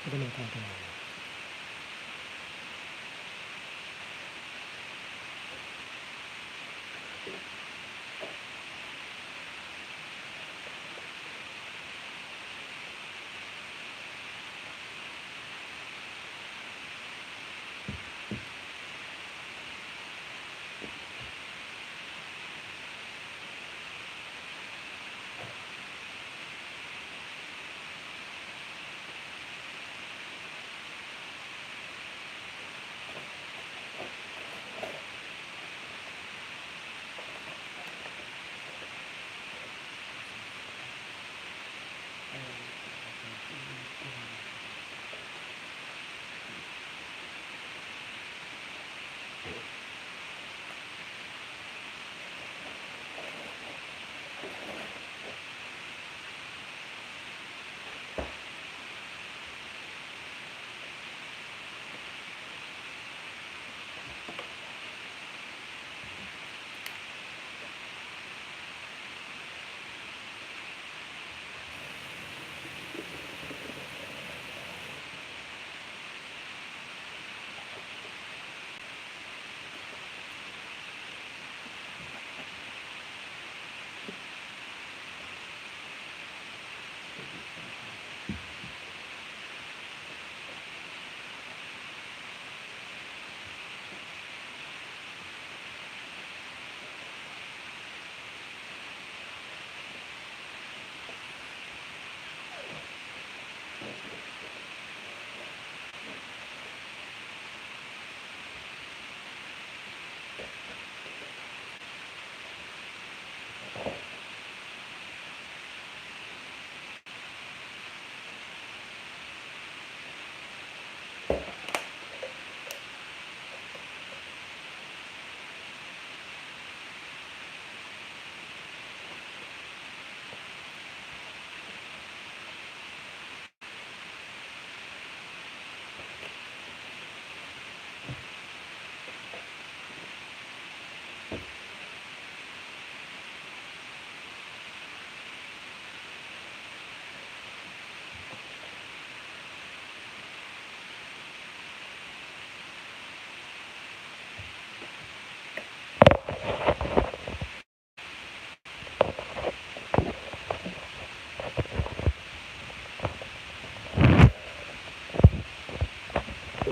ก็จะมีทางตรง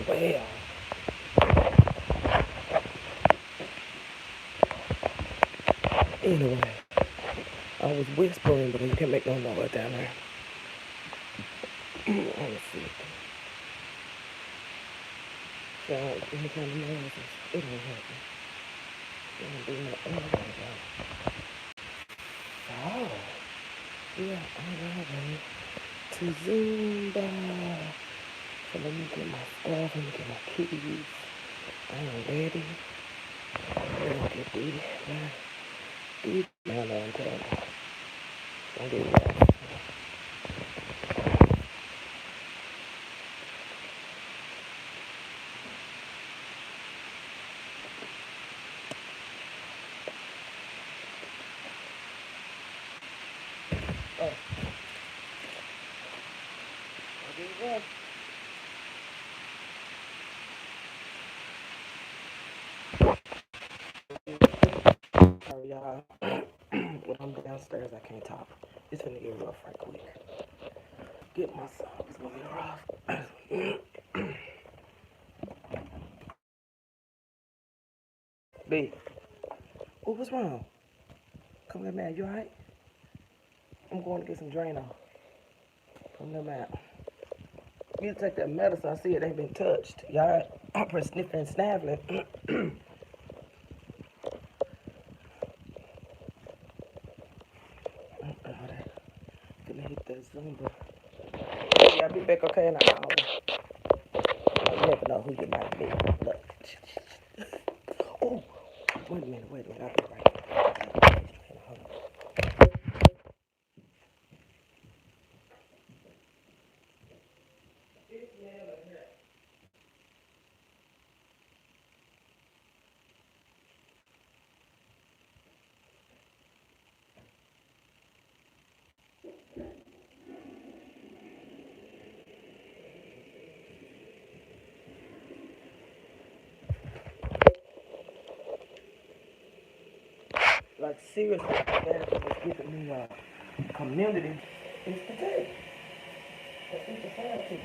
Well, anyway, I was whispering, but you can't make no noise down there. Let me see. So, any kind of noise, it don't happen. It don't do nothing. Oh, yeah, I'm ready to Zumba. So let me get my stuff, let me get my keys. I'm ready. We're gonna get these. No, I'm telling you. Don't do that. Oh, okay, well. Sorry, y'all. When I'm downstairs, I can't talk. It's gonna get rough right quick. Get myself. It's gonna be rough. B, what's wrong? Come here, man. You alright? I'm going to get some Drano. Come here, man. You take that medicine. I see it ain't been touched. Y'all up here sniffing and snaffling. Gonna hit that Zumba. Hey, I'll be back okay in an hour. You never know who you might be. Look. Oh, wait a minute. I'll be right back. Hold on. Like seriously, that is giving me a community institute. That's what the society.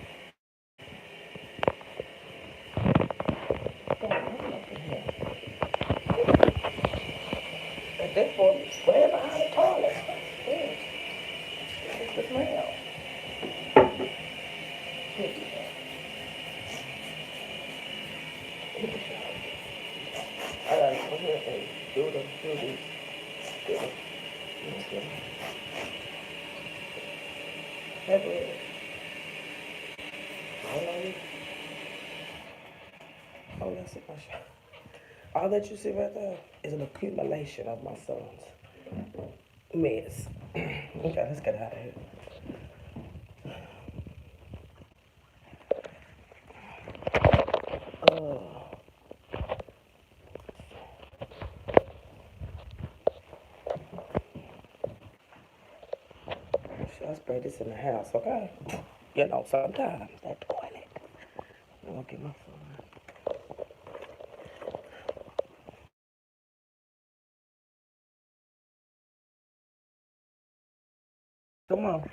And therefore, swear behind the toilet. Yes, it's the smell. I gotta come here and do this. Heavy. Oh, that's it, my shot. All that you see right there is an accumulation of my son's mess. Okay, let's get out of here. I spray this in the house, okay? You know, sometimes that toilet. I'm gonna get my phone. Come on.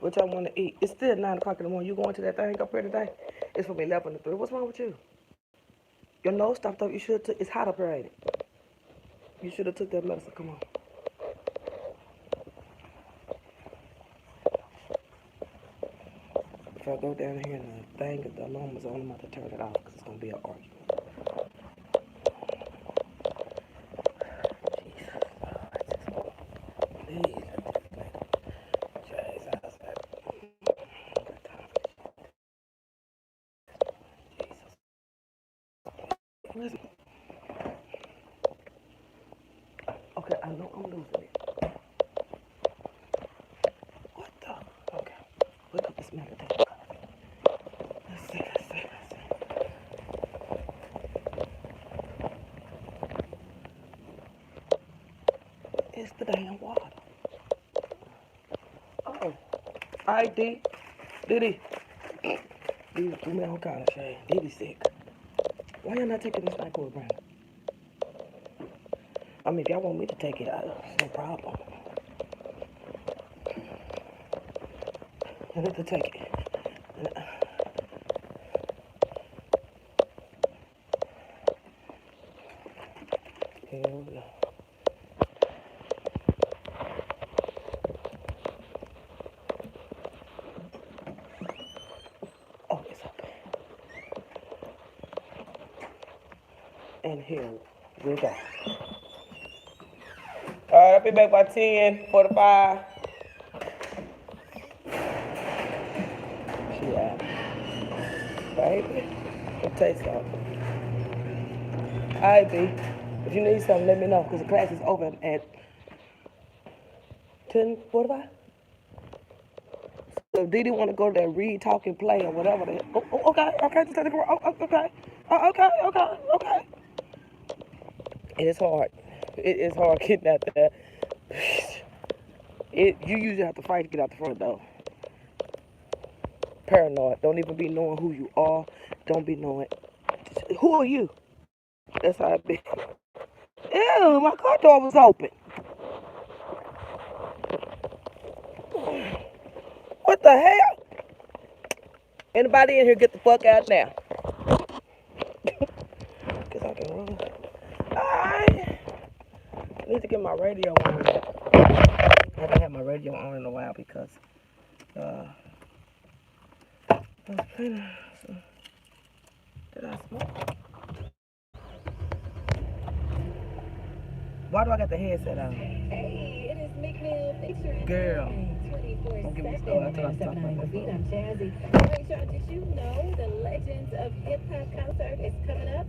What y'all want to eat? It's still 9 o'clock in the morning. You going to that thing up here today? It's from 11 to 3. What's wrong with you? Your nose stopped up. You should have took. It's hot up here, ain't it? You should have took that medicine. Come on. If I go down here and the thing, if the alarm is on, I'm about to turn it off because it's going to be an argument. Listen. Okay, I know I'm losing it. What the? Okay. Look at this meditation. Let's see. It's the damn water. Oh. Alright, D. Diddy. Diddy, do me all kind of shade. Diddy sick. Why y'all not taking this Nyquil, Brandon? I mean, if y'all want me to take it, it's no problem. I need to take it. And here we go. Alright, I'll be back by 10:45. Yeah. Baby, it tastes something. Alright, B. If you need something, let me know, because the class is open at 10:45. So if Didi want to go there, read, talk, and play, or whatever. Okay. Okay. It is hard. It is hard getting out there. You usually have to fight to get out the front door. Paranoid. Don't even be knowing who you are. Don't be knowing. Who are you? That's how it be. Ew, my car door was open. What the hell? Anybody in here get the fuck out now? Guess I can run. Alright. I need to get my radio on. I haven't had my radio on in a while because I was playing. Did I smoke? Why do I got the headset on? Hey, it is McNeil featuring Girl. 24/7. Don't get me started. I'm Jazzy. Rachel, did you know the Legends of Hip Hop concert is coming up?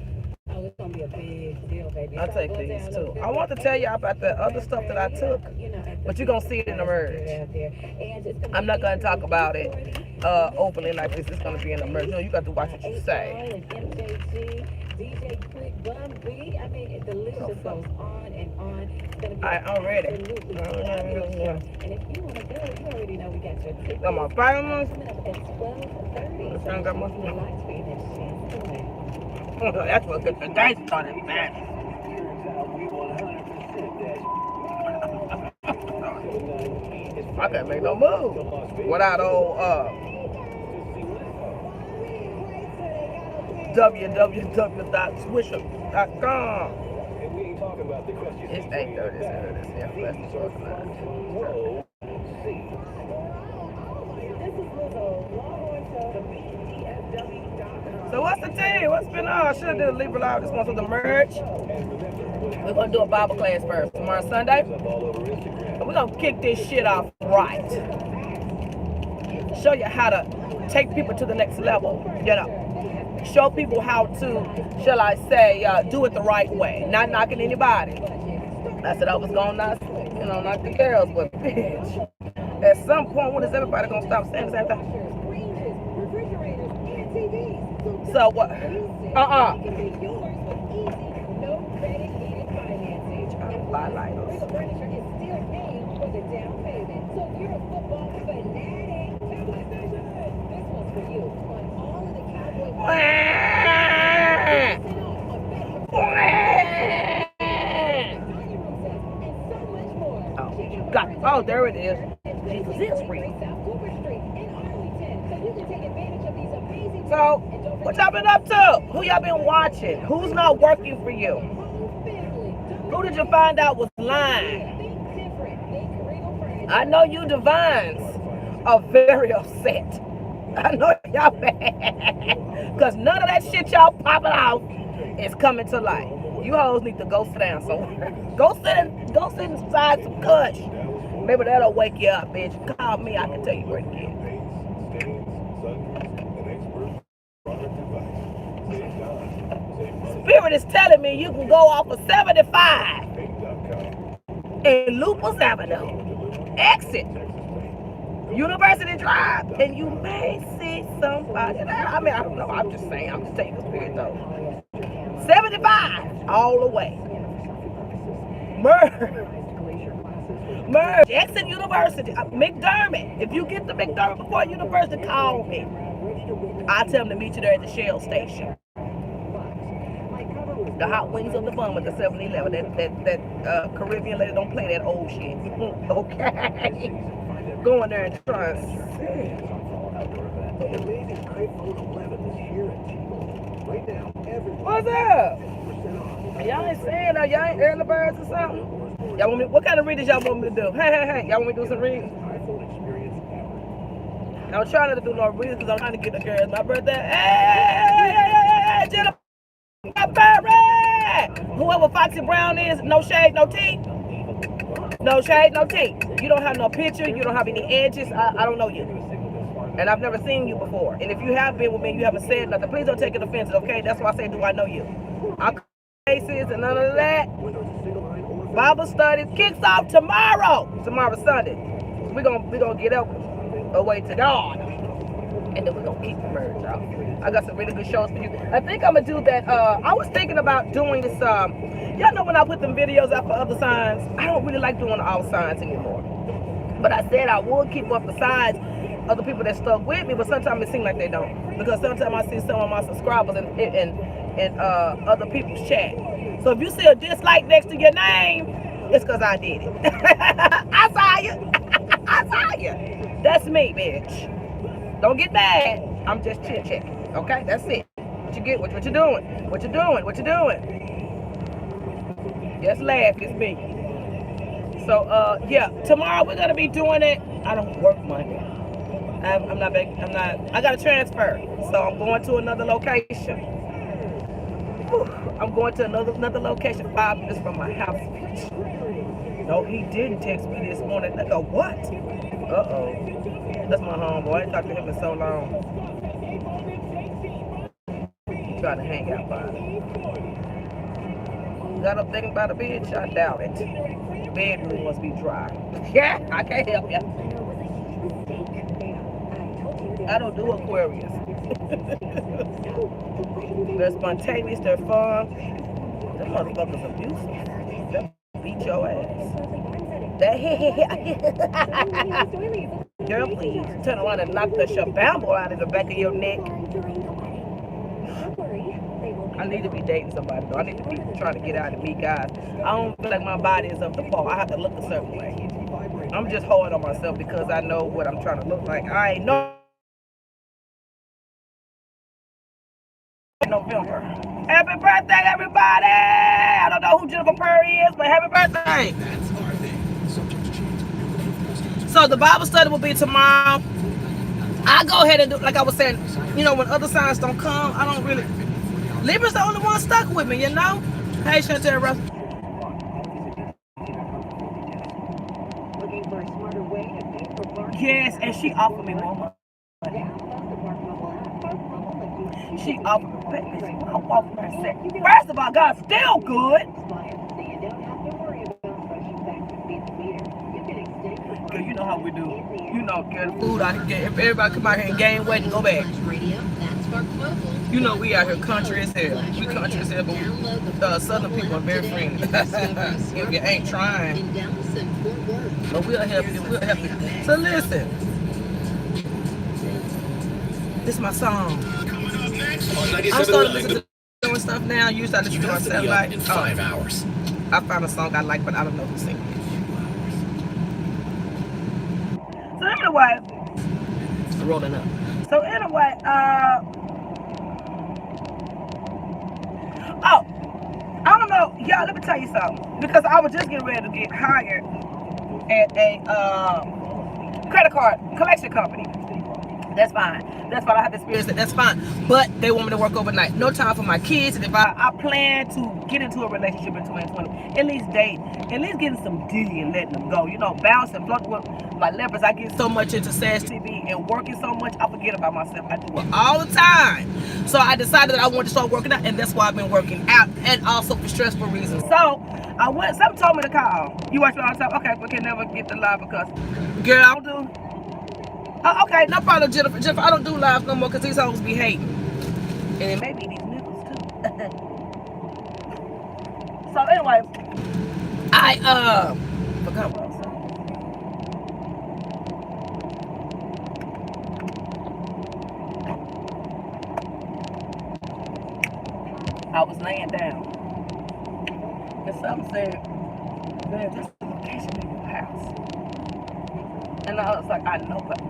Oh, it's gonna be a big deal, baby. I'll take these too. I want to tell y'all about the other stuff that I took, but you're gonna see it in the merge. I'm not gonna talk about it openly like this. It's gonna be in the merge. No, you got to watch what you say. DJ Quick, Bum B. I mean, the list just goes on and on. It's gonna be I'm ready. And if you want to go, you already know we got your tickets. Got my firearms. Coming up at 12:30. I got my Relax for your next chance to win. That's what gets the day started, man. I can't make no move without old www.swisher.com. It's 8:30. So what's the team? What's been on? I should have did a Libra Live this month with the merge. We're gonna do a Bible class first. Tomorrow Sunday. And we're gonna kick this shit off right. Show you how to take people to the next level. You know. Show people how to, shall I say, do it the right way. Not knocking anybody. I said I was gonna knock the girls, but bitch. At some point, when is everybody gonna stop saying the same thing? So what? Buy lighters. Oh, there it is. Jesus is real. So, what y'all been up to? Who y'all been watching? Who's not working for you? Who did you find out was lying? I know you divines are very upset. I know y'all bad. Because none of that shit y'all popping out is coming to light. You hoes need to go sit down somewhere. Go sit inside some kush. Maybe that'll wake you up, bitch. Call me, I can tell you where to get. Spirit is telling me you can go off of 75 in Lupus Avenue. Exit University Drive, and you may see somebody. I mean, I don't know. I'm just saying. I'm just taking the spirit though. 75 all the way. Merge. Exit University. McDermott. If you get to McDermott before University, call me. I'll tell them to meet you there at the Shell station. The hot wings on the bun with the 7-Eleven. That Caribbean lady don't play that old shit. Okay. Go in there and try and see. What's up? Y'all ain't saying that. Y'all ain't early birds or something? Y'all want me? What kind of readings y'all want me to do? Hey. Y'all want me to do some readings? I'm trying not to do no readings because I'm trying to get the girls my birthday. Hey, Jennifer. My birthday! Whoever Foxy Brown is, no shade, no tea. No shade, no tea. You don't have no picture. You don't have any edges. I don't know you. And I've never seen you before. And if you have been with me and you haven't said nothing, please don't take it offensive, okay? That's why I say, do I know you? I'm faces and none of that. Bible studies kicks off tomorrow. Tomorrow's Sunday. We're gonna get up away to God. And then we're gonna keep the merge, y'all. I got some really good shows for you. I think I'm gonna do that. I was thinking about doing this. Y'all know when I put them videos out for other signs, I don't really like doing all signs anymore. But I said I would keep up the signs of the people that stuck with me, but sometimes it seems like they don't. Because sometimes I see some of my subscribers in other people's chat. So if you see a dislike next to your name, it's because I did it. I saw you. I saw you. That's me, bitch. Don't get mad. I'm just chit-chatting. Okay? That's it. What you get? What you doing? What you doing? What you doing? Just laugh. It's me. So, yeah. Tomorrow we're going to be doing it. I don't work Monday. I'm not back. I got to transfer. So I'm going to another location. I'm going to another location 5 minutes from my house. No, he didn't text me this morning. I go, what? Uh-oh. That's my homeboy. I ain't talked to him in so long. Trying to hang out by him. Got up thinking about a bitch? I doubt it. The bedroom must be dry. Yeah, I can't help you. I don't do Aquarius. They're spontaneous, they're fun. Them motherfuckers abusive. They'll beat your ass. Girl, please turn around and knock the shabambo out of the back of your neck. I need to be dating somebody though. I need to be trying to get out and meet guys. I don't feel like my body is up to par. I have to look a certain way. I'm just hard on myself because I know what I'm trying to look like. I ain't know. November. Happy birthday, everybody! I don't know who Jennifer Perry is, but happy birthday! So the Bible study will be tomorrow. I go ahead and do, like I was saying, you know, when other signs don't come, I don't really. Libra's the only one stuck with me, you know? Hey, Chantel Russell. Yes, and she offered me more money. She offered me, first of all, God's still good. Girl, you know how we do. You know, get food out here. If everybody come out here and gain weight and go back. You know, we out here country as hell. We country as hell, but Southern people are very friendly. If you ain't trying. But we'll help you. We'll help you. So listen. This is my song. I'm starting to listen to doing stuff now. Usually I listen to myself like in 5 hours. I found a song I like, but I don't know who sings it. So anyway, I'm rolling up. So anyway, oh, I don't know, y'all. Let me tell you something. Because I was just getting ready to get hired at a credit card collection company. That's fine. That's fine. I have experience. That's fine. But they want me to work overnight. No time for my kids. And if I plan to get into a relationship in 2020, at least date, at least getting some D and letting them go. You know, bounce and fluct with my levers. I get so much into SASH TV and working so much, I forget about myself. I do it all the time. So I decided that I wanted to start working out, and that's why I've been working out, and also for stressful reasons. So I went. Somebody told me to call. You watch me all the time. Okay, we can never get the live because, girl, I don't do. Oh, okay, no problem, Jennifer. Jennifer, I don't do live no more because these hoes be hating. And it may be these nipples too. So anyway, I forgot what I was saying. I was laying down. And something said, man, this is the location of your house. And I was like, I know, but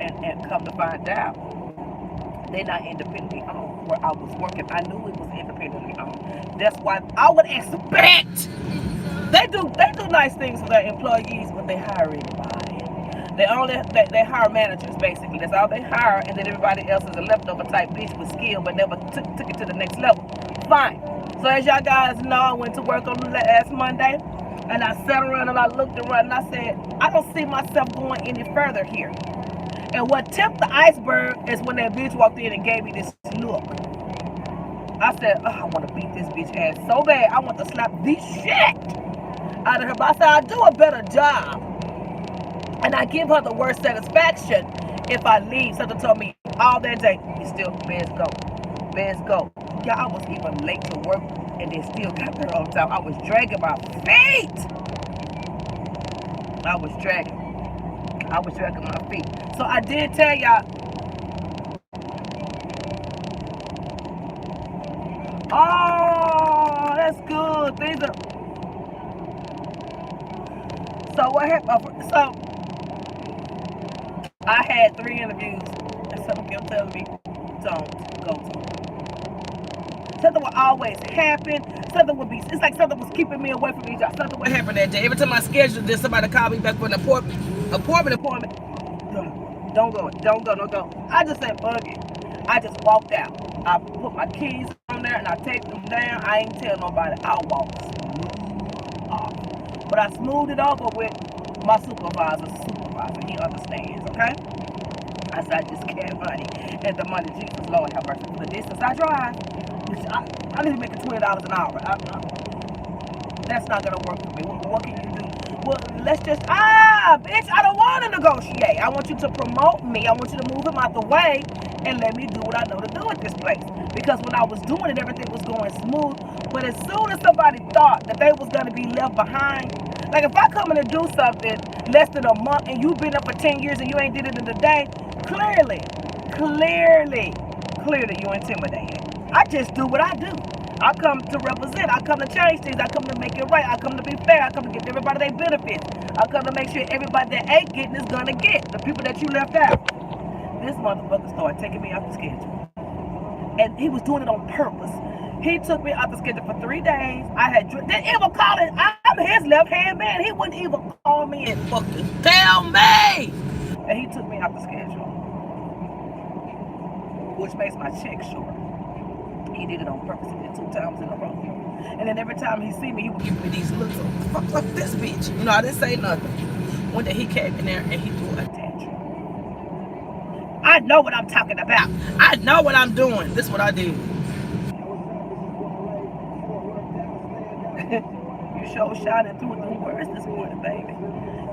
and come to find out, they're not independently owned. Where I was working, I knew it was independently owned. That's why I would expect they do nice things for their employees, but they hire anybody. They hire managers basically. That's all they hire, and then everybody else is a leftover type bitch with skill, but never took it to the next level. Fine. So as y'all guys know, I went to work on last Monday, and I sat around and I looked around and I said, I don't see myself going any further here. And what tipped the iceberg is when that bitch walked in and gave me this look. I said, oh, I want to beat this bitch ass so bad. I want to slap the shit out of her. But I said, I do a better job. And I give her the worst satisfaction if I leave. Something told me all that day, you still, best go. Best go. Yeah, I was even late to work and they still got there on time. I was dragging my feet. I was dragging my feet. So I did tell y'all. Oh, that's good. These are. So what happened? So I had 3 interviews, and something kept telling me, don't go to them. Something would always happen. Something would be. It's like something was keeping me away from each other. Something would happen that day. Every time I scheduled this, somebody called me back for an appointment. Don't go. I just said, fuck it. I just walked out. I put my keys on there and I taped them down. I ain't tell nobody. I walked smooth off. But I smoothed it over with my supervisor. He understands, okay? I said, I just can't money. And the money, Jesus, Lord have mercy. For the distance I drive, which I need to make $20 an hour. That's not going to work for me. What can you do? Well, let's just, bitch, I don't want to negotiate. I want you to promote me. I want you to move him out the way and let me do what I know to do at this place. Because when I was doing it, everything was going smooth. But as soon as somebody thought that they was going to be left behind, like if I come in and do something less than a month and you've been up for 10 years and you ain't did it in a day, clearly you intimidated. I just do what I do. I come to represent. I come to change things. I come to make it right. I come to be fair. I come to give everybody their benefits. I come to make sure everybody that ain't getting is gonna get. The people that you left out. This motherfucker started taking me off the schedule. And he was doing it on purpose. He took me off the schedule for 3 days. Didn't even call it. I'm his left-hand man. He wouldn't even call me and fucking tell me. And he took me off the schedule. Which makes my check short. He did it on purpose. He did it 2 times in a row. And then every time he see me, he would give me these looks of, fuck this bitch. You know, I didn't say nothing. One day he came in there and he threw a tantrum. I know what I'm talking about. I know what I'm doing. This is what I did. You sure shining through the words this morning, baby.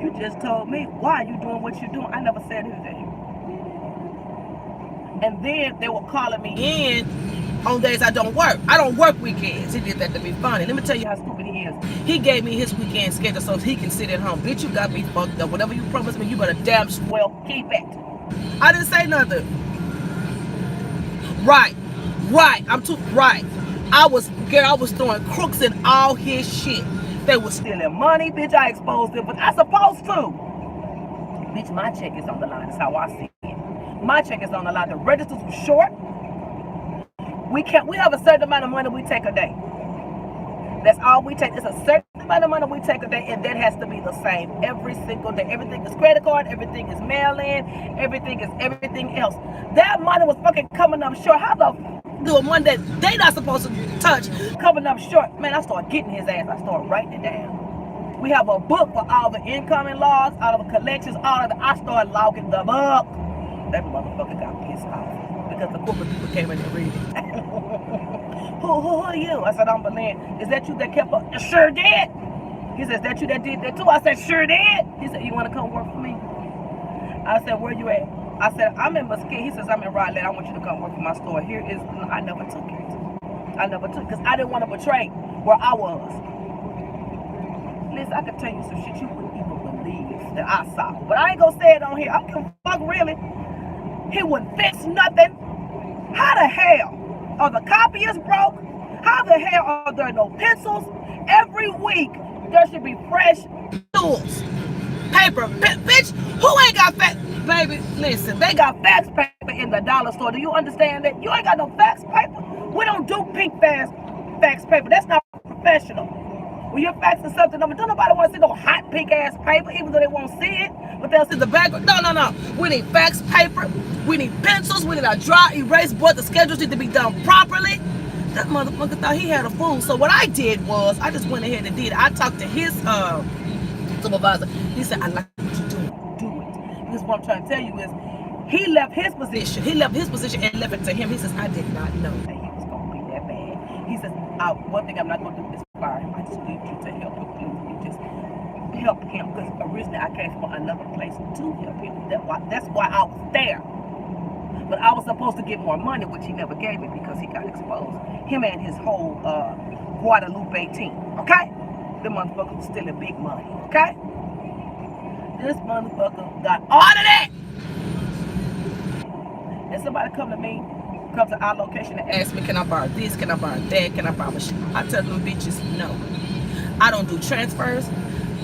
You just told me, why are you doing what you're doing? I never said anything. And then they were calling me in on days I don't work. I don't work weekends. He did that to be funny. Let me tell you how stupid he is. He gave me his weekend schedule so he can sit at home. Bitch, you got me fucked up. Whatever you promised me, you better damn well keep it. I didn't say nothing. Right. I'm too right. I was throwing crooks in all his shit. They was stealing money, bitch. I exposed them, but I supposed to. Bitch, my check is on the line. That's how I see it. My check is on the line. The registers were short. We have a certain amount of money we take a day. That's all we take. It's a certain amount of money we take a day, and that has to be the same every single day. Everything is credit card, everything is mail-in, everything is everything else. That money was fucking coming up short. How the do a money that they not supposed to touch coming up short? Man, I started getting his ass. I started writing it down. We have a book for all the incoming logs, all of the collections, all of the. I started logging them up. That motherfucker got pissed off because the corporate people came in and read it. Who are you? I said, I'm Belen. Is that you that kept up? I sure did. He says, that you that did that too? I said, sure did. He said, you want to come work for me? I said, where you at? I said, I'm in Mesquite. He says, I'm in Raleigh. I want you to come work for my store. Here is, I never took it. I never took it because I didn't want to betray where I was. Listen, I could tell you some shit you wouldn't even believe that I saw. But I ain't going to say it on here. I don't give a fuck, really. He wouldn't fix nothing. How the hell are the copiers broke? How the hell are there no pencils? Every week, there should be fresh tools. Paper. Bitch, who ain't got fax? Baby, listen, they got fax paper in the dollar store. Do you understand that? You ain't got no fax paper. We don't do pink fax paper. That's not professional. When you're faxing something, don't nobody want to see no hot pink ass paper, even though they won't see it, but they'll see the background. No. We need fax paper. We need pencils. We need a dry erase board. The schedules need to be done properly. That motherfucker thought he had a fool. So what I did was, I just went ahead and did it. I talked to his supervisor. He said, I like what you're doing. Do it. Because what I'm trying to tell you is, he left his position. He left his position and left it to him. He says, I did not know that he was going to be that bad. He says, one thing I'm not going to do is fire him. I just need you to help him, please. You just help him. Because originally I came from another place to help him. That's why I was there. But I was supposed to get more money, which he never gave me because he got exposed. Him and his whole Guadalupe team. Okay? Them motherfuckers was stealing big money. Okay? This motherfucker got all of that. And somebody come to our location and ask me, can I borrow this? Can I borrow that? Can I borrow a shit? I tell them bitches, no. I don't do transfers.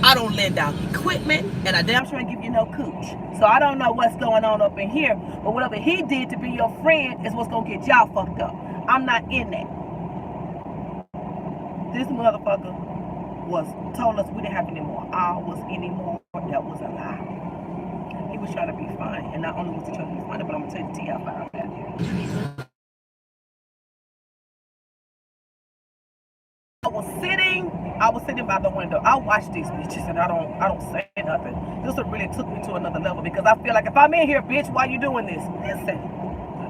I don't lend out equipment. And I damn sure ain't give you no cooch. So I don't know what's going on up in here. But whatever he did to be your friend is what's going to get y'all fucked up. I'm not in that. This motherfucker told us we didn't have any more hours anymore. That was a lie. He was trying to be funny, and not only was he trying to be funny, but I'm gonna tell you the tea I found out. I was sitting by the window. I watch these bitches, and I don't say nothing. This one really took me to another level because I feel like if I'm in here, bitch, why you doing this? Listen,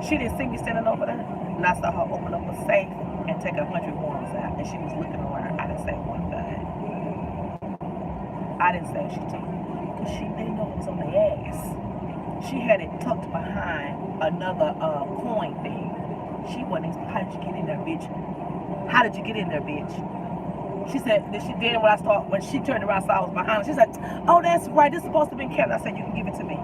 she didn't see me standing over there, and I saw her open up a safe and take 100 ones out, and she was looking around. I didn't say one thing. I didn't say she did. Because she didn't know it was on the ass. She had it tucked behind another coin thing. She wasn't, how did you get in there, bitch? How did you get in there, bitch? She said, when she turned around, saw I was behind her, she said, oh, that's right, this is supposed to be kept. I said, you can give it to me.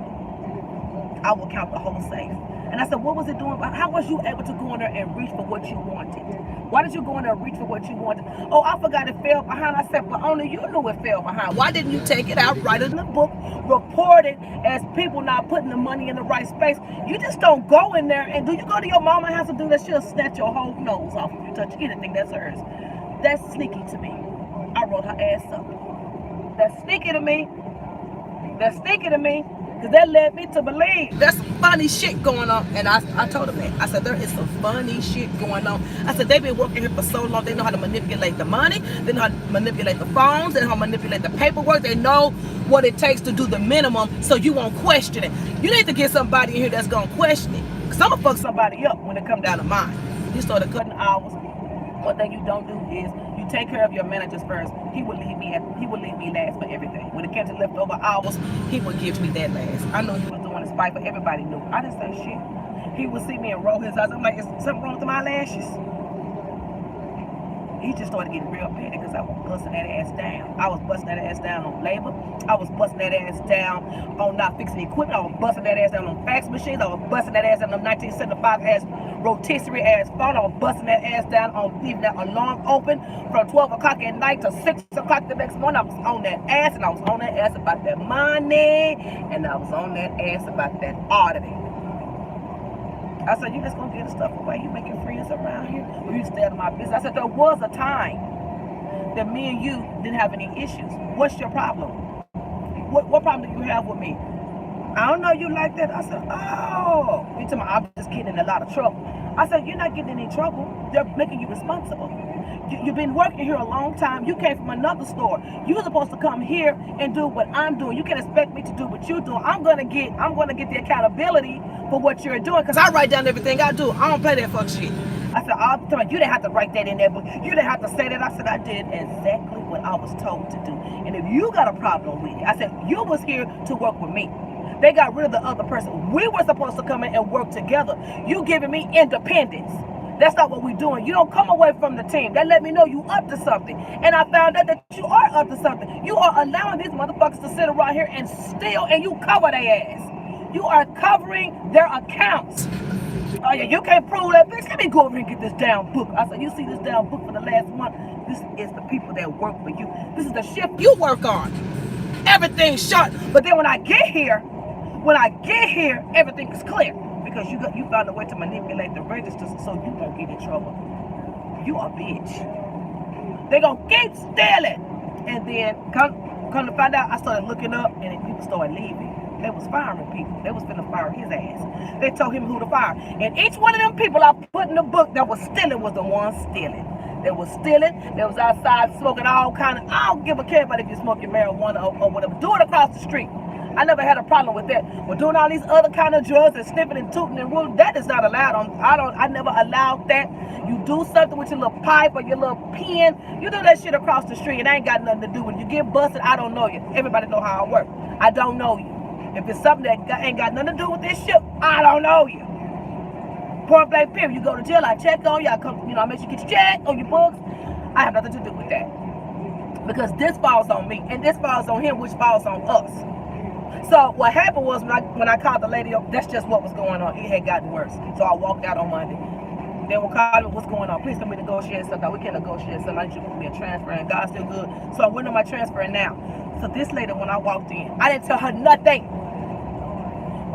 I will count the whole safe. And I said, what was it doing? How was you able to go in there and reach for what you wanted? Why did you go in there and reach for what you wanted? Oh, I forgot it fell behind. I said, but only you knew it fell behind. Why didn't you take it out, write it in the book, report it as people not putting the money in the right space? You just don't go in there and do you go to your mama house and do that? She'll snatch your whole nose off if you touch anything that's hers. That's sneaky to me. I wrote her ass up. That's sneaky to me. That's sneaky to me. Because that led me to believe there's some funny shit going on. And I told him that. I said, there is some funny shit going on. I said, they've been working here for so long. They know how to manipulate the money. They know how to manipulate the phones. They know how to manipulate the paperwork. They know what it takes to do the minimum so you won't question it. You need to get somebody in here that's going to question it. Because I'm going to fuck somebody up when it come down to mine. You started cutting hours. One thing you don't do is you take care of your managers first. He would leave me last for everything. When it came to leftover hours, he would give me that last. I know he was doing a spite, but everybody knew. I didn't say shit. He would see me and roll his eyes. I'm like, is something wrong with my lashes? He just started getting real petty because I was busting that ass down. I was busting that ass down on labor. I was busting that ass down on not fixing equipment. I was busting that ass down on fax machines. I was busting that ass down on 1975 ass rotisserie ass phone. I was busting that ass down on leaving that alarm open from 12 o'clock at night to 6 o'clock the next morning. I was on that ass, and I was on that ass about that money, and I was on that ass about that auditing. I said, you just gonna get the stuff away? You making friends around here? Or you stay out of my business? I said, there was a time that me and you didn't have any issues. What's your problem? What problem do you have with me? I don't know you like that. I said, oh. You tell me I'm just getting in a lot of trouble. I said, you're not getting in any trouble. They're making you responsible. You've been working here a long time. You came from another store. You're supposed to come here and do what I'm doing. You can't expect me to do what you're doing. I'm gonna get the accountability for what you're doing because I write down everything I do. I don't play that fuck shit. I said, you didn't have to write that in there, but you didn't have to say that. I said, I did exactly what I was told to do. And if you got a problem with it, I said, you was here to work with me. They got rid of the other person. We were supposed to come in and work together. You giving me independence. That's not what we're doing. You don't come away from the team. That let me know you up to something. And I found out that you are up to something. You are allowing these motherfuckers to sit around here and steal, and you cover their ass. You are covering their accounts. Oh yeah, you can't prove that, bitch. Let me go over and get this damn book. I said, you see this damn book for the last month? This is the people that work for you. This is the shift you work on. Everything's shut. But then when I get here, everything is clear. Because you found a way to manipulate the registers so you won't get in trouble. You a bitch. They gonna keep stealing. And then come to find out, I started looking up, and then people started leaving. They was firing people. They was finna fire his ass. They told him who to fire. And each one of them people I put in the book that was stealing was the one stealing. They was stealing. They was outside smoking all kind of, I don't give a care about if you're smoking marijuana or whatever. Do it across the street. I never had a problem with that. But doing all these other kind of drugs and sniffing and tooting and ruling, that is not allowed. I never allowed that. You do something with your little pipe or your little pen, you do that shit across the street. It ain't got nothing to do with it. You get busted, I don't know you. Everybody know how I work. I don't know you. If it's something that ain't got nothing to do with this shit, I don't know you. Point blank period. You go to jail, I check on you, I come, I make sure you get your check on your books. I have nothing to do with that. Because this falls on me, and this falls on him, which falls on us. So what happened was when I called the lady up, that's just what was going on. It had gotten worse. So I walked out on Monday. They were calling me, what's going on? Please let me negotiate something. We can't negotiate something. I need you to put me a transfer, and God's still good. So I went on my transfer now. So this lady, when I walked in, I didn't tell her nothing.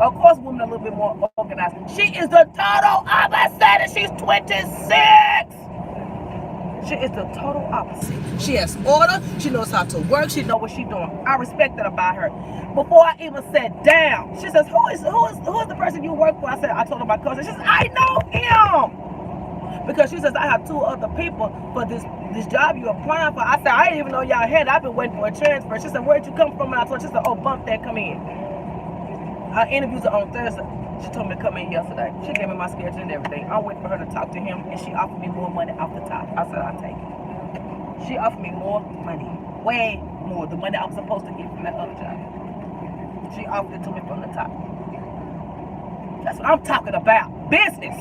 Of course, women are a little bit more organized. She is the total opposite, and she's 26. She is the total opposite. She has order. She knows how to work. She knows what she's doing. I respect that about her. Before I even sat down, she says, who is the person you work for? I told her my cousin. She says, I know him. Because she says, I have 2 other people for this job you're applying for. I said, I didn't even know y'all had it. I've been waiting for a transfer. She said, where'd you come from? And I told her, she said, oh, bump that, come in. Her interviews are on Thursday. She told me to come in yesterday. She gave me my schedule and everything. I'm waiting for her to talk to him, and she offered me more money off the top. I said, I'll take it. She offered me more money, way more, the money I was supposed to get from that other job. She offered it to me from the top. That's what I'm talking about. Business.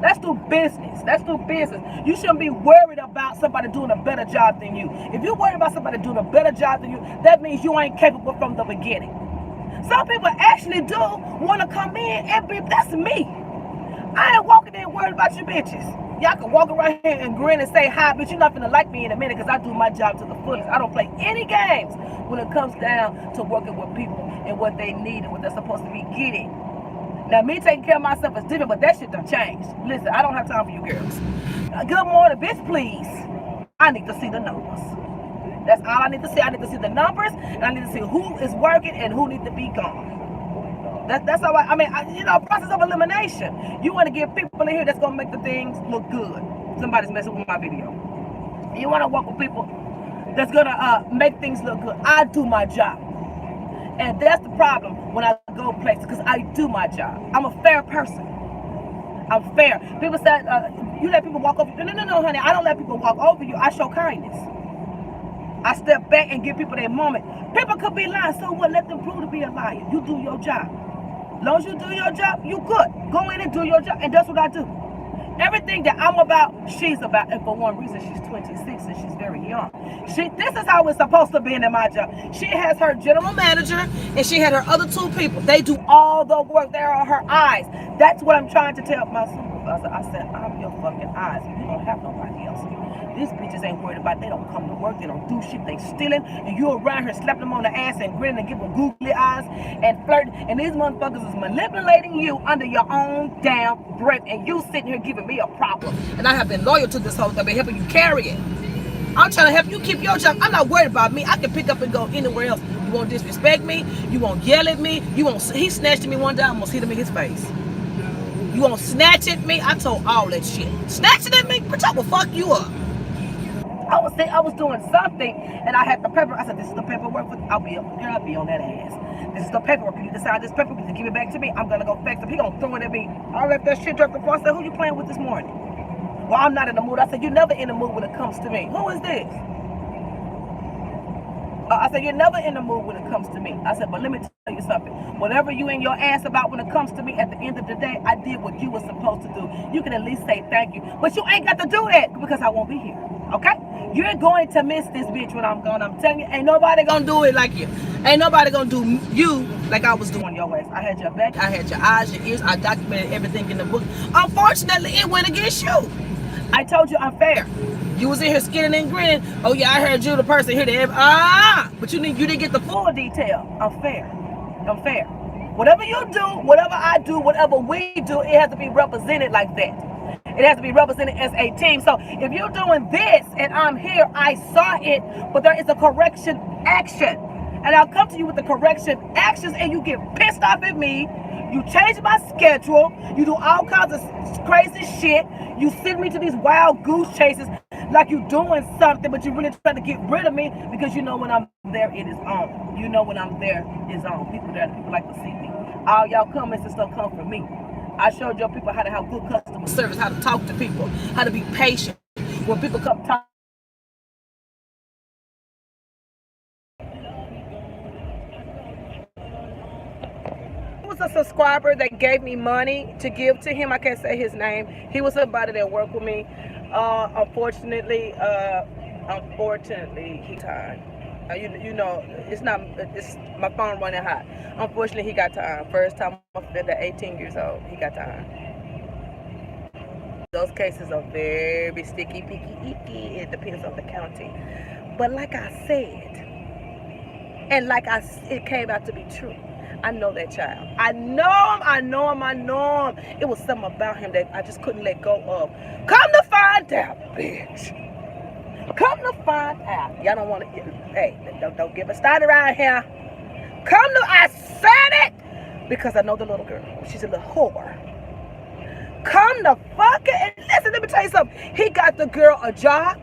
Let's do business. Let's do business. You shouldn't be worried about somebody doing a better job than you. If you're worried about somebody doing a better job than you, that means you ain't capable from the beginning. Some people actually do want to come in and be, that's me. I ain't walking in worried about you bitches. Y'all can walk around here and grin and say hi, but you're not gonna like me in a minute because I do my job to the fullest. I don't play any games when it comes down to working with people and what they need and what they're supposed to be getting. Now, me taking care of myself is different, but that shit done changed. Listen, I don't have time for you girls. Good morning, bitch, please. I need to see the numbers. That's all I need to see. I need to see the numbers, and I need to see who is working and who needs to be gone. That's how process of elimination. You want to get people in here that's going to make the things look good. Somebody's messing with my video. You want to work with people that's going to make things look good. I do my job. And that's the problem when I go places, because I do my job. I'm a fair person. I'm fair. People say, you let people walk over you. No, honey. I don't let people walk over you. I show kindness. I step back and give people their moment. People could be lying, so what? Let them prove to be a liar. You do your job. As long as you do your job, you good. Go in and do your job, and that's what I do. Everything that I'm about, she's about. And for one reason, she's 26 and she's very young. This is how it's supposed to be in my job. She has her general manager and she had her other 2 people. They do all the work. There are her eyes. That's what I'm trying to tell my supervisor. I said, I'm your fucking eyes. You don't have nobody else. These bitches ain't worried about, they don't come to work, they don't do shit, they stealing, and you around here slapping them on the ass and grinning and giving googly eyes and flirting, and these motherfuckers is manipulating you under your own damn breath, and you sitting here giving me a problem. And I have been loyal to this whole thing, I've been helping you carry it. I'm trying to help you keep your job. I'm not worried about me. I can pick up and go anywhere else. You won't disrespect me, you won't yell at me, he snatched at me one day, I almost hit him in his face. You won't snatch at me, I told all that shit. Snatching at me, bitch, I will fuck you up. I was doing something, and I had the paper. I said, this is the paperwork. I'll be on that ass. This is the paperwork. You decide this paperwork to give it back to me. I'm going to go fax it. He going to throw it at me. I left that shit drop the floor. I said, who you playing with this morning? Well, I'm not in the mood. I said, you're never in the mood when it comes to me. Who is this? I said, you're never in the mood when it comes to me. I said, but let me tell you something. Whatever you in your ass about when it comes to me, at the end of the day, I did what you were supposed to do. You can at least say thank you. But you ain't got to do that because I won't be here. Okay? You're going to miss this bitch when I'm gone. I'm telling you, ain't nobody gonna do it like you. Ain't nobody gonna do you like I was doing your ass. I had your back, I had your eyes, your ears, I documented everything in the book. Unfortunately, it went against you. I told you I'm fair. You was in here skinning and grinning. Oh yeah, I heard you, the person here. But you didn't get the full detail. I'm fair. I'm fair. Whatever you do, whatever I do, whatever we do, it has to be represented like that. It has to be represented as a team. So if you're doing this and I'm here, I saw it, but there is a correction action. And I'll come to you with the correction actions and you get pissed off at me. You change my schedule. You do all kinds of crazy shit. You send me to these wild goose chases like you're doing something, but you're really trying to get rid of me because you know when I'm there, it is on. You know when I'm there, it's on. People like to see me. All y'all comments and stuff come from me. I showed your people how to have good customer service, how to talk to people, how to be patient. When people come talk, a subscriber that gave me money to give to him. I can't say his name. He was somebody that worked with me. Unfortunately, he time. You know, it's my phone running hot. Unfortunately, he got time. First time at 18 years old, he got time. Those cases are very sticky, picky, icky. It depends on the county. But like I said, and it came out to be true. I know that child. I know him. It was something about him that I just couldn't let go of. Come to find out, bitch. Come to find out. Y'all don't want to, hey, don't get me started around here. I said it because I know the little girl. She's a little whore. Come to fucking, and listen, let me tell you something. He got the girl a job.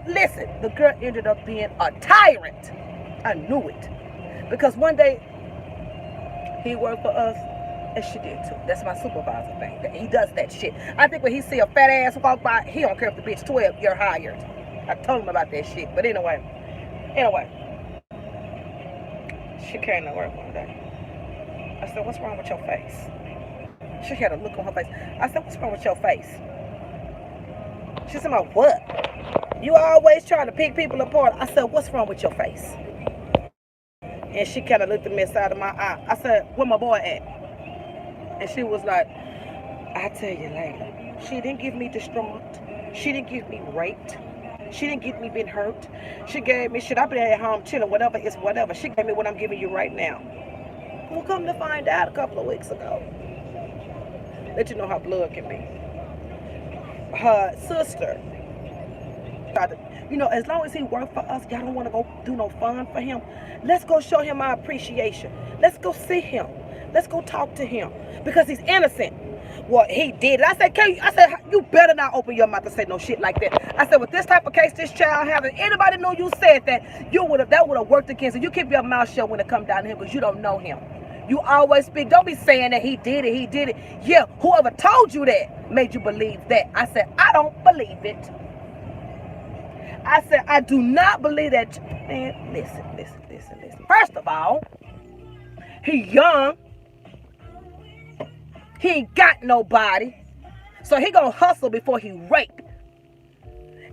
Listen, the girl ended up being a tyrant. I knew it. Because one day, he worked for us, and she did too. That's my supervisor thing. He does that shit. I think when he see a fat ass walk by, he don't care if the bitch 12, you're hired. I told him about that shit. But anyway, she came to work one day. I said, what's wrong with your face? She had a look on her face. I said, what's wrong with your face? She said, what? You always trying to pick people apart. I said, what's wrong with your face? And she kind of looked at me inside of my eye. I said, where my boy at? And she was like, I'll tell you later. She didn't give me distraught. She didn't give me raped. She didn't give me been hurt. She gave me shit. I've been at home chilling, whatever is whatever. She gave me what I'm giving you right now. Well, come to find out a couple of weeks ago. Let you know how blood can be. Her sister, you know, as long as he worked for us, y'all don't want to go do no fun for him. Let's go show him our appreciation. Let's go see him. Let's go talk to him because he's innocent. Well, he did it. I said, you better not open your mouth and say no shit like that. I said, with this type of case this child having, anybody know you said that, that would have worked against it. You keep your mouth shut when it comes down to him because you don't know him. You always speak. Don't be saying that he did it. Yeah, whoever told you that made you believe that. I said, I don't believe it. I said, I do not believe that. Man, listen. First of all, he young. He ain't got nobody. So he gonna hustle before he rape.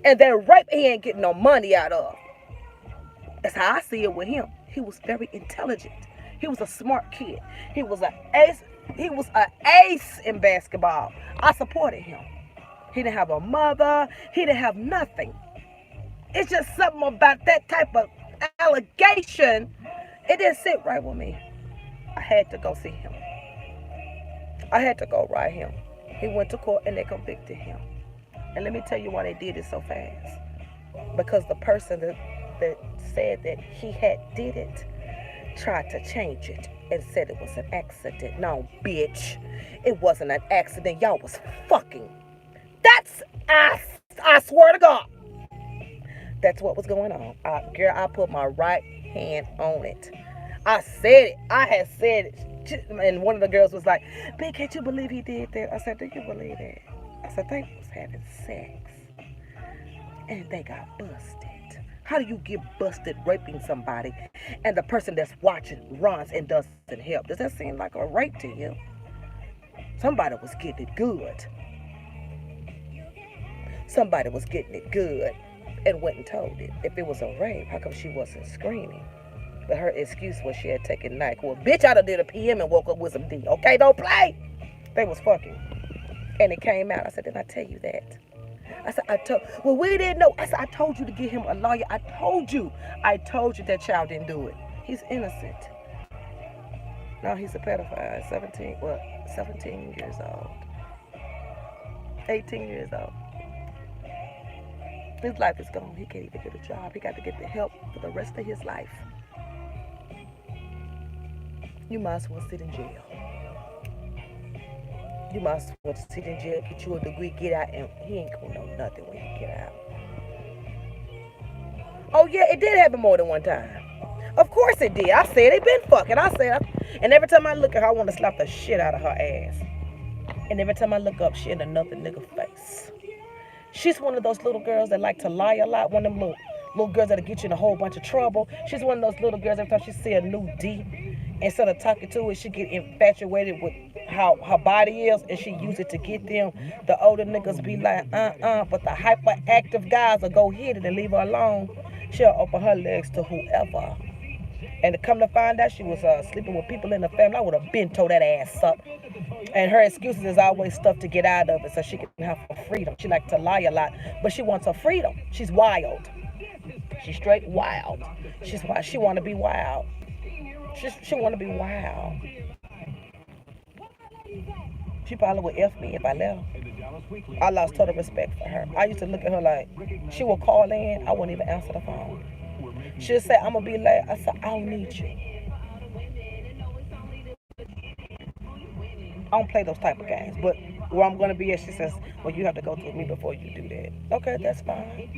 And then rape he ain't getting no money out of. That's how I see it with him. He was very intelligent. He was a smart kid. He was an ace. He was an ace in basketball. I supported him. He didn't have a mother. He didn't have nothing. It's just something about that type of allegation. It didn't sit right with me. I had to go see him. I had to go ride him. He went to court and they convicted him. And let me tell you why they did it so fast. Because the person that said that he had did it tried to change it and said it was an accident. No, bitch. It wasn't an accident. Y'all was fucking. I swear to God. That's what was going on. Girl, I put my right hand on it. I said it. I had said it. And one of the girls was like, "Babe, can't you believe he did that?" I said, "Do you believe that?" I said, "They was having sex. And they got busted." How do you get busted raping somebody and the person that's watching runs and doesn't help? Does that seem like a rape to you? Somebody was getting it good. Somebody was getting it good and went and told it. If it was a rape, how come she wasn't screaming? But her excuse was she had taken NyQuil. Bitch, I done did a PM and woke up with some D. Okay, don't play. They was fucking. And it came out. I said, did I tell you that? I said, well, we didn't know. I said, I told you to get him a lawyer. I told you that child didn't do it. He's innocent. Now he's a pedophile, 17 years old. 18 years old. His life is gone. He can't even get a job. He got to get the help for the rest of his life. You might as well sit in jail. You might as well sit in jail, get you a degree, get out, and he ain't gonna know nothing when you get out. Oh yeah, it did happen more than one time. Of course it did. I said it been fucking. And every time I look at her, I want to slap the shit out of her ass. And every time I look up, she in another nigga face. She's one of those little girls that like to lie a lot. One of them little girls that'll get you in a whole bunch of trouble. She's one of those little girls every time she see a new D, instead of talking to it, she get infatuated with how her body is, and she use it to get them. The older niggas be like, but the hyperactive guys will go hit it and leave her alone. She'll open her legs to whoever. And to come to find out she was sleeping with people in the family, I would have been tore that ass up. And her excuses is always stuff to get out of it so she can have her freedom. She likes to lie a lot, but she wants her freedom. She's wild. She's straight wild. She want to be wild. She want to be wild. She probably would F me if I let her. I lost total respect for her. I used to look at her like, she would call in, I wouldn't even answer the phone. She'll say, I'm going to be late. I said, I don't need you. I don't play those type of games. But where I'm going to be at, she says, well, you have to go through me before you do that. Okay, that's fine.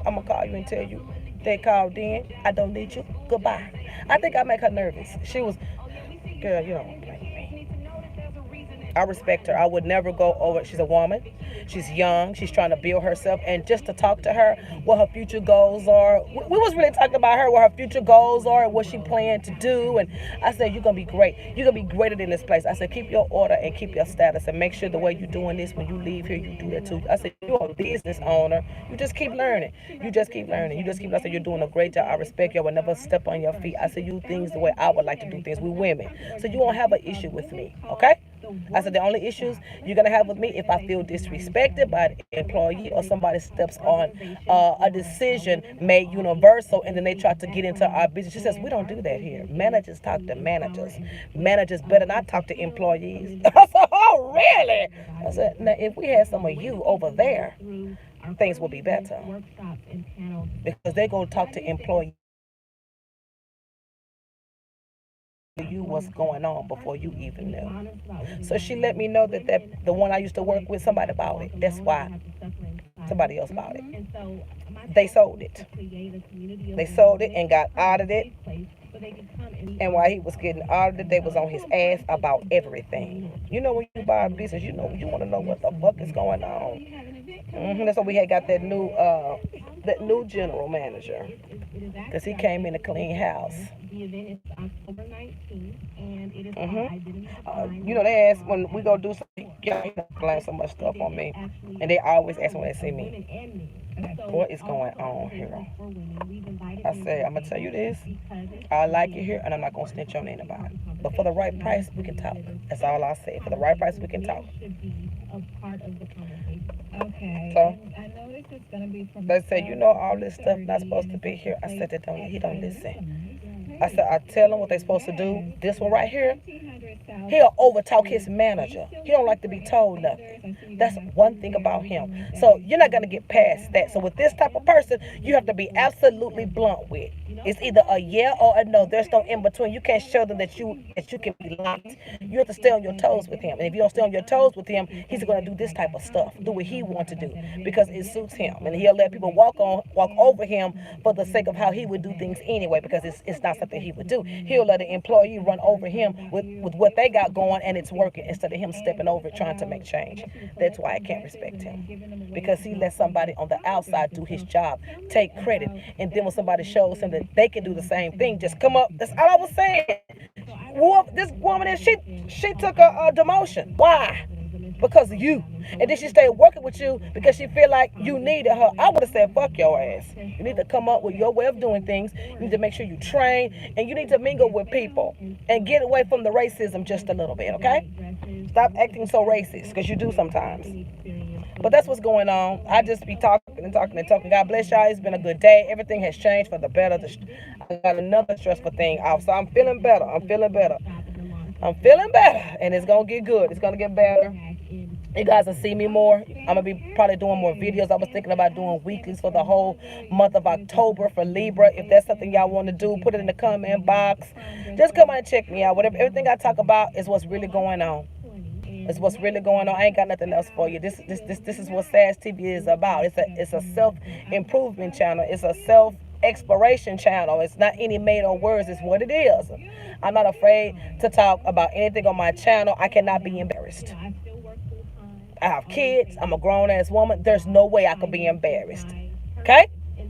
I'm going to call you and tell you, they called in, I don't need you, goodbye. I think I make her nervous. She was, girl, you don't play me. I respect her. I would never go over. She's a woman. She's young. She's trying to build herself. And just to talk to her, what her future goals are. We was really talking about her, what her future goals are and what she planned to do. And I said, you're going to be great. You're going to be greater than this place. I said, keep your order and keep your status. And make sure the way you're doing this, when you leave here, you do that too. I said, you're a business owner. You just keep learning. You just keep learning. I said, you're doing a great job. I respect you. I will never step on your feet. I said, you do things the way I would like to do things. We women. So you won't have an issue with me. Okay? I said, the only issues you're going to have with me if I feel disrespected by an employee or somebody steps on a decision made universal and then they try to get into our business. She says, we don't do that here. Managers talk to managers. Managers better not talk to employees. I said, oh, really? I said, now, if we had some of you over there, things would be better. Because they go talk to employees. You what's going on before you even knew. So she let me know that the one I used to work with, somebody bought it. That's why somebody else bought it. They sold it. They sold it and got audited. And while he was getting audited, they was on his ass about everything. You know, when you buy a business, you know you want to know what the fuck is going on. That's why we had got that new general manager, because he came in to clean house. The event is October 19th, and it is you know, they ask when we go do something, y'all learn so much stuff on me, and they always ask when they see me, what is going on here? I say, I'm gonna tell you this, I like it here, and I'm not gonna snitch on anybody. But for the right price, we can talk. That's all I say. For the right price, we can talk. Okay. So I noticed it's gonna be from they say, you know, all this stuff not supposed to be here. I said, he don't listen. I said, I tell him what they supposed to do. This one right here, he'll overtalk his manager. He don't like to be told nothing. That's one thing about him. So you're not going to get past that. So with this type of person, you have to be absolutely blunt with. It's either a yeah or a no. There's no in between. You can't show them that you can be locked. You have to stay on your toes with him. And if you don't stay on your toes with him, he's going to do this type of stuff. Do what he wants to do because it suits him. And he'll let people walk over him for the sake of how he would do things anyway, because it's not something he would do. He'll let an employee run over him with what they got going, and it's working, instead of him stepping over it trying to make change. That's why I can't respect him, because he lets somebody on the outside do his job, take credit, and then when somebody shows him that they can do the same thing, just come up. That's all I was saying. This woman, she took a demotion. Why? Because of you. And then she stayed working with you because she feel like you needed her. I would have said, fuck your ass. You need to come up with your way of doing things. You need to make sure you train, and you need to mingle with people and get away from the racism just a little bit, okay? Stop acting so racist, because you do sometimes. But that's what's going on. I just be talking and talking and talking. God bless y'all. It's been a good day. Everything has changed for the better. I got another stressful thing off, so I'm feeling better. And it's going to get good. It's going to get better. You guys will see me more. I'm gonna be probably doing more videos. I was thinking about doing weeklies for the whole month of October for Libra. If that's something y'all want to do, put it in the comment box. Just come on and check me out. Whatever, everything I talk about is what's really going on. It's what's really going on. I ain't got nothing else for you. This is what Sass TV is about. It's a self improvement channel. It's a self exploration channel. It's not any made on words. It's what it is. I'm not afraid to talk about anything on my channel. I cannot be embarrassed. I have kids. I'm a grown ass woman. There's no way I could be embarrassed. Okay?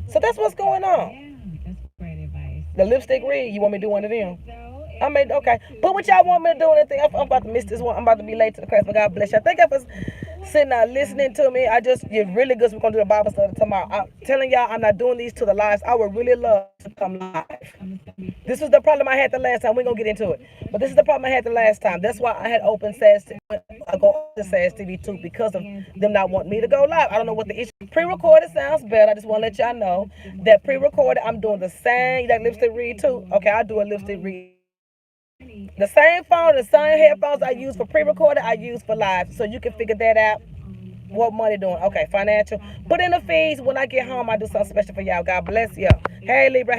So that's what's going on. That's great advice. The lipstick read. You want me to do one of them? I mean, okay. But what y'all want me to do anything? I'm about to miss this one. I'm about to be late to the class, but God bless y'all. Thank y'all for sitting out listening to me. You're really good. So we're going to do the Bible study tomorrow. I'm telling y'all, I'm not doing these to the lives. I would really love to come live. This was the problem I had the last time. We're going to get into it. But this is the problem I had the last time. That's why I had open Sass TV. I go to Sass TV too, because of them not wanting me to go live. I don't know what the issue. Pre-recorded sounds better. I just want to let y'all know that pre-recorded, I'm doing the same. That lipstick read too. Okay, I'll do a lipstick read. The same phone, the same headphones I use for pre-recorded, I use for live. So you can figure that out. What money doing? Okay, financial. Put in the fees. When I get home, I do something special for y'all. God bless y'all. Hey, Libra.